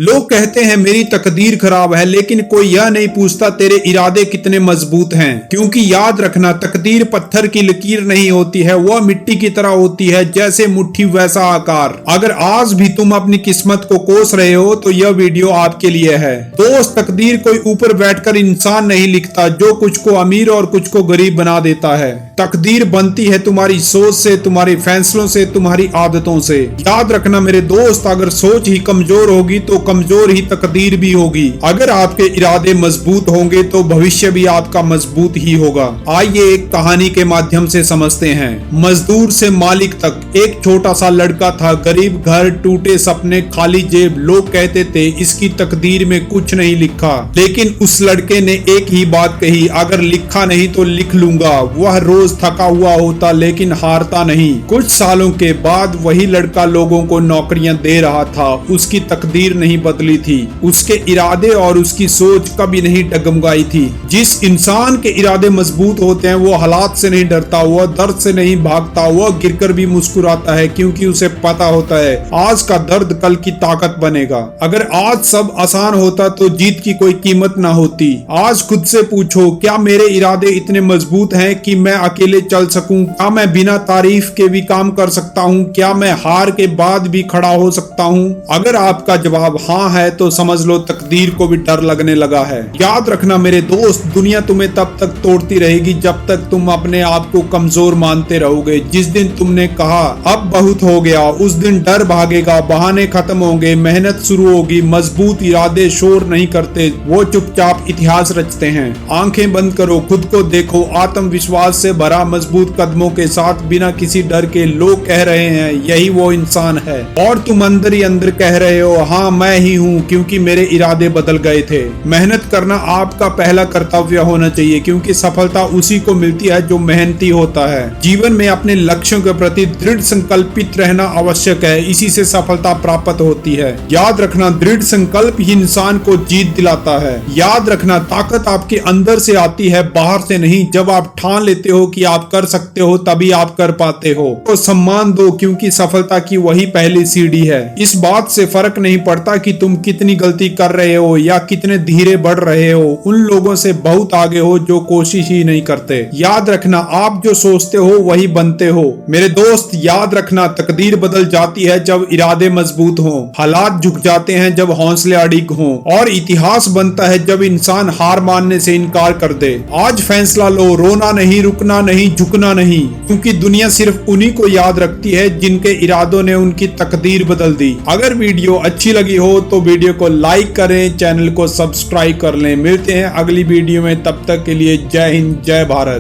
लोग कहते हैं मेरी तकदीर खराब है, लेकिन कोई यह नहीं पूछता तेरे इरादे कितने मजबूत हैं। क्योंकि याद रखना, तकदीर पत्थर की लकीर नहीं होती है, वह मिट्टी की तरह होती है, जैसे मुट्ठी वैसा आकार। अगर आज भी तुम अपनी किस्मत को कोस रहे हो तो यह वीडियो आपके लिए है। दोस्त, तकदीर कोई ऊपर बैठकर इंसान नहीं लिखता जो कुछ को अमीर और कुछ को गरीब बना देता है। तकदीर बनती है तुम्हारी सोच से, तुम्हारे फैसलों से, तुम्हारी आदतों से। याद रखना मेरे दोस्त, अगर सोच ही कमजोर होगी तो कमजोर ही तकदीर भी होगी। अगर आपके इरादे मजबूत होंगे तो भविष्य भी आपका मजबूत ही होगा। आइए एक कहानी के माध्यम से समझते हैं। मजदूर से मालिक तक एक छोटा सा लड़का था। गरीब घर, टूटे सपने, खाली जेब। लोग कहते थे इसकी तकदीर में कुछ नहीं लिखा, लेकिन उस लड़के ने एक ही बात कही, अगर लिखा नहीं तो लिख लूंगा। वह रोज थका हुआ होता लेकिन हारता नहीं। कुछ सालों के बाद वही लड़का लोगों को नौकरियां दे रहा था। उसकी तकदीर नहीं बदली थी, उसके इरादे और उसकी सोच कभी नहीं डगमगाई थी। जिस इंसान के इरादे मजबूत होते हैं वो हालात से नहीं डरता, वह दर्द से नहीं भागता, वह गिरकर भी मुस्कुराता है, क्योंकि उसे पता होता है आज का दर्द कल की ताकत बनेगा। अगर आज सब आसान होता तो जीत की कोई कीमत ना होती। आज खुद से पूछो, क्या मेरे इरादे इतने मजबूत हैं कि मैं अकेले चल सकूं? क्या मैं बिना तारीफ के भी काम कर सकता हूं? क्या मैं हार के बाद भी खड़ा हो सकता हूं? अगर आपका जवाब हाँ है तो समझ लो तकदीर को भी डर लगने लगा है। याद रखना मेरे दोस्त, दुनिया तुम्हें तब तक तोड़ती रहेगी जब तक तुम अपने आप को कमजोर मानते रहोगे। जिस दिन तुमने कहा अब बहुत हो गया, उस दिन डर भागेगा, बहाने खत्म होंगे, मेहनत शुरू होगी। मजबूत इरादे शोर नहीं करते, वो चुपचाप इतिहास रचते हैं। आंखें बंद करो, खुद को देखो, आत्मविश्वास से भरा मजबूत कदमों के साथ, बिना किसी डर के। लोग कह रहे हैं यही वो इंसान है, और तुम अंदर ही अंदर कह रहे हो हाँ मैं ही हूँ, क्योंकि मेरे इरादे बदल गए थे। मेहनत करना आपका पहला कर्तव्य होना चाहिए, क्योंकि सफलता उसी को मिलती है जो मेहनती होता है। जीवन में अपने लक्ष्यों के प्रति दृढ़ संकल्पित रहना आवश्यक है, इसी से सफलता प्राप्त होती है। याद रखना, दृढ़ संकल्प ही इंसान को जीत दिलाता है। याद रखना, ताकत आपके अंदर से आती है, बाहर से नहीं। जब आप ठान लेते हो कि आप कर सकते हो तभी आप कर पाते हो। तो सम्मान दो, क्योंकि सफलता की वही पहली सीढ़ी है। इस बात से फर्क नहीं पड़ता कि तुम कितनी गलती कर रहे हो या कितने धीरे बढ़ रहे हो, उन लोगों से बहुत आगे हो जो कोशिश ही नहीं करते। याद रखना, आप जो सोचते हो वही बनते हो। मेरे दोस्त, याद रखना, तकदीर बदल जाती है जब इरादे मजबूत हों, हालात झुक जाते हैं जब हौसले अडिग हों, और इतिहास बनता है जब इंसान हार मानने से इनकार कर दे। आज फैसला लो, रोना नहीं, रुकना नहीं, झुकना नहीं, क्योंकि दुनिया सिर्फ उन्हीं को याद रखती है जिनके इरादों ने उनकी तकदीर बदल दी। अगर वीडियो अच्छी लगी हो तो वीडियो को लाइक करें, चैनल को सब्सक्राइब कर लें। मिलते हैं अगली वीडियो में, तब तक के लिए जय हिंद, जय भारत।